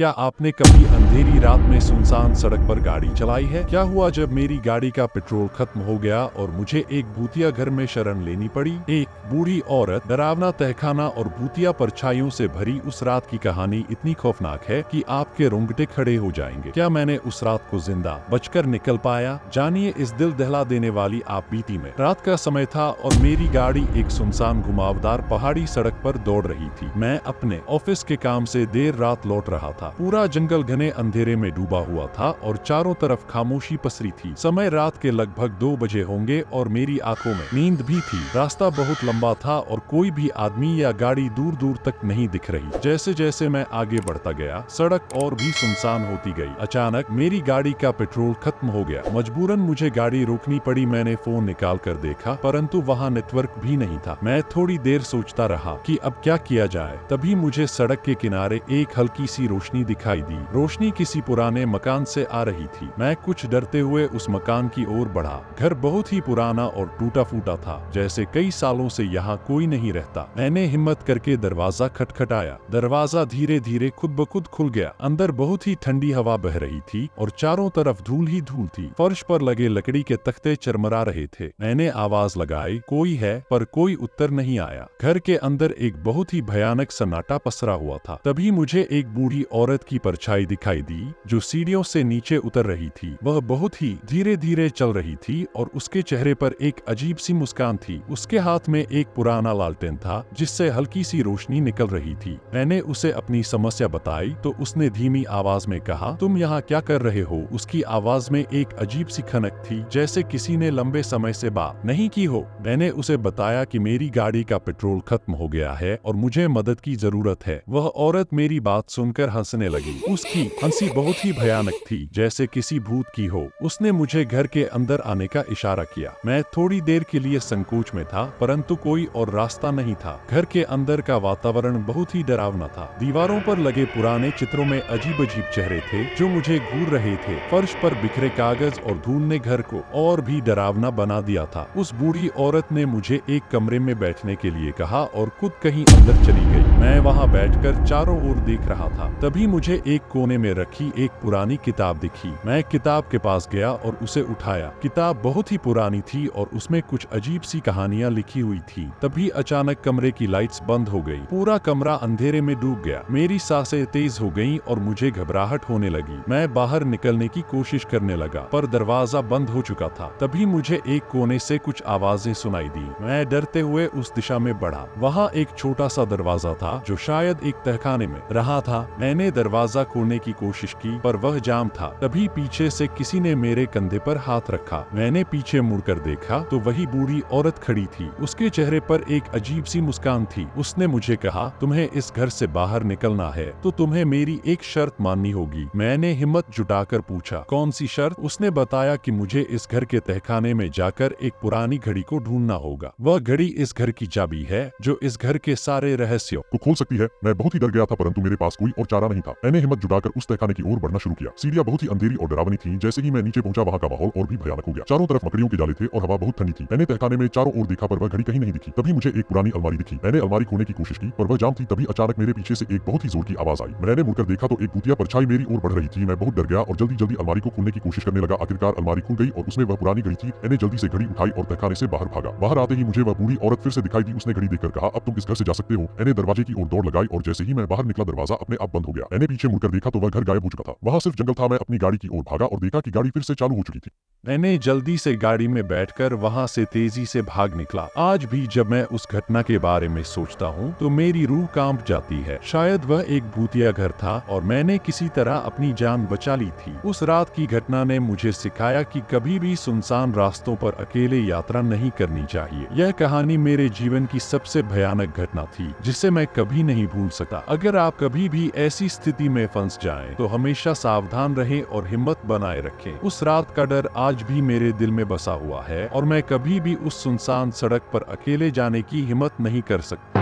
क्या आपने कभी अंधेरी रात में सुनसान सड़क पर गाड़ी चलाई है? क्या हुआ जब मेरी गाड़ी का पेट्रोल खत्म हो गया और मुझे एक भूतिया घर में शरण लेनी पड़ी? एक बूढ़ी औरत, डरावना तहखाना और भूतिया परछाइयों से भरी उस रात की कहानी इतनी खौफनाक है कि आपके रोंगटे खड़े हो जाएंगे। क्या मैंने उस रात को जिंदा बचकर निकल पाया? जानिए इस दिल दहला देने वाली आप बीती में। रात का समय था और मेरी गाड़ी एक सुनसान घुमावदार पहाड़ी सड़क पर दौड़ रही थी। मैं अपने ऑफिस के काम से देर रात लौट रहा था। पूरा जंगल घने अंधेरे में डूबा हुआ था और चारों तरफ खामोशी पसरी थी। समय रात के लगभग 2 बजे होंगे और मेरी आंखों में नींद भी थी। रास्ता बहुत लंबा था और कोई भी आदमी या गाड़ी दूर दूर तक नहीं दिख रही। जैसे जैसे मैं आगे बढ़ता गया, सड़क और भी सुनसान होती गई। अचानक मेरी गाड़ी का पेट्रोल खत्म हो गया। मजबूरन मुझे गाड़ी रोकनी पड़ी। मैंने फोन निकाल कर देखा, परंतु वहाँ नेटवर्क भी नहीं था। मैं थोड़ी देर सोचता रहा कि अब क्या किया जाए। तभी मुझे सड़क के किनारे एक हल्की सी रोशनी दिखाई दी। रोशनी किसी पुराने मकान से आ रही थी। मैं कुछ डरते हुए उस मकान की ओर बढ़ा। घर बहुत ही पुराना और टूटा फूटा था, जैसे कई सालों से यहाँ कोई नहीं रहता। मैंने हिम्मत करके दरवाजा खटखटाया। दरवाजा धीरे धीरे खुद ब खुद खुल गया। अंदर बहुत ही ठंडी हवा बह रही थी और चारों तरफ धूल ही धूल थी। फर्श पर लगे लकड़ी के तख्ते चरमरा रहे थे। मैंने आवाज लगाई, कोई है? पर कोई उत्तर नहीं आया। घर के अंदर एक बहुत ही भयानक सन्नाटा पसरा हुआ था। तभी मुझे एक बूढ़ी औरत की परछाई दिखाई दी जो सीढ़ियों से नीचे उतर रही थी। वह बहुत ही धीरे धीरे चल रही थी और उसके चेहरे पर एक अजीब सी मुस्कान थी। उसके हाथ में एक पुराना लालटेन था जिससे हल्की सी रोशनी निकल रही थी। मैंने उसे अपनी समस्या बताई तो उसने धीमी आवाज में कहा, तुम यहाँ क्या कर रहे हो? उसकी आवाज में एक अजीब सी खनक थी, जैसे किसी ने लंबे समय से बात नहीं की हो। मैंने उसे बताया कि मेरी गाड़ी का पेट्रोल खत्म हो गया है और मुझे मदद की जरूरत है। वह औरत मेरी बात सुनकर हंसने लगी। उसकी हंसी बहुत ही भयानक थी, जैसे किसी भूत की हो। उसने मुझे घर के अंदर आने का इशारा किया। मैं थोड़ी देर के लिए संकोच में था, परंतु कोई और रास्ता नहीं था। घर के अंदर का वातावरण बहुत ही डरावना था। दीवारों पर लगे पुराने चित्रों में अजीब अजीब चेहरे थे जो मुझे घूर रहे थे। फर्श पर बिखरे कागज और धूल ने घर को और भी डरावना बना दिया था। उस बूढ़ी औरत ने मुझे एक कमरे में बैठने के लिए कहा और खुद कहीं अंदर चली गई। मैं वहां बैठकर चारों ओर देख रहा था। तभी मुझे एक कोने में रखी एक पुरानी किताब दिखी। मैं किताब के पास गया और उसे उठाया। किताब बहुत ही पुरानी थी और उसमें कुछ अजीब सी कहानियां लिखी हुई थी। तभी अचानक कमरे की लाइट्स बंद हो गई। पूरा कमरा अंधेरे में डूब गया। मेरी सांसें तेज हो गईं और मुझे घबराहट होने लगी। मैं बाहर निकलने की कोशिश करने लगा, पर दरवाजा बंद हो चुका था। तभी मुझे एक कोने से कुछ आवाजें सुनाई दी। मैं डरते हुए उस दिशा में बढ़ा। वहाँ एक छोटा सा दरवाजा था जो शायद एक तहखाने में रहा था। मैंने दरवाजा खोलने की कोशिश की, पर वह जाम था। तभी पीछे से किसी ने मेरे कंधे पर हाथ रखा। मैंने पीछे मुड़कर देखा तो वही बूढ़ी औरत खड़ी थी। उसके चेहरे पर एक अजीब सी मुस्कान थी। उसने मुझे कहा, तुम्हें इस घर से बाहर निकलना है तो तुम्हें मेरी एक शर्त माननी होगी। मैंने हिम्मत जुटाकर पूछा, कौन सी शर्त? उसने बताया कि मुझे इस घर के तहखाने में जाकर एक पुरानी घड़ी को ढूंढना होगा। वह घड़ी इस घर की चाबी है जो इस घर के सारे रहस्यों को खोल सकती है। मैं बहुत ही डर गया था, परंतु मेरे पास कोई और चारा नहीं था। मैंने हिम्मत जुटाकर उस तहखाने की ओर बढ़ना शुरू किया। सीढ़ियां बहुत ही अंधेरी और डरावनी थी। जैसे ही मैं नीचे पहुंचा, वहां का माहौल और भी भयानक हो गया। चारों तरफ मकड़ियों के जाले थे और हवा बहुत ठंडी थी। मैंने तहखाने में चारों ओर देखा, पर वह घड़ी कहीं नहीं दिखी। तभी मुझे एक पुरानी अलमारी दिखी। मैंने अलमारी खोलने की कोशिश की, पर वह जाम थी। तभी अचानक मेरे पीछे से एक बहुत ही जोर की आवाज आई। मैंने मुड़कर देखा तो एक भूतिया परछाई मेरी ओर बढ़ रही थी। मैं बहुत डर गया और जल्दी जल्दी अलमारी को खोलने की कोशिश करने लगा। आखिरकार अलमारी खुल गई और उसमें वह पुरानी घड़ी थी। मैंने जल्दी से घड़ी उठाई और तहखाने से बाहर भागा। बाहर आते ही मुझे वह बूढ़ी औरत फिर से दिखाई दी। उसने घड़ी देखकर कहा, अब तुम इस घर से जा सकते हो। मैंने दरवाजे की ओर दौड़ लगाई और जैसे ही मैं बाहर निकला, दरवाजा अपने आप बंद हो गया। मैंने पीछे मुड़कर देखा तो वह घर गायब हो चुका था। वहां सिर्फ जंगल था। मैं अपनी गाड़ी की ओर भागा और देखा कि गाड़ी फिर से चालू हो चुकी थी। मैंने जल्दी से गाड़ी में बैठकर वहां से तेजी से भाग निकला। आज भी जब मैं उस घटना के बारे में सोचता हूँ तो मेरी रूह कांप जाती है। शायद वह एक भूतिया घर था और मैंने किसी तरह अपनी जान बचा ली थी। उस रात की घटना ने मुझे सिखाया कि कभी भी सुनसान रास्तों पर अकेले यात्रा नहीं करनी चाहिए। यह कहानी मेरे जीवन की सबसे भयानक घटना थी, जिसे मैं कभी नहीं भूल सकता। अगर आप कभी भी ऐसी स्थिति में फंस जाएं, तो हमेशा सावधान रहें और हिम्मत बनाए रखें। उस रात का डर आज भी मेरे दिल में बसा हुआ है और मैं कभी भी उस सुनसान सड़क पर अकेले जाने की हिम्मत नहीं कर सकता।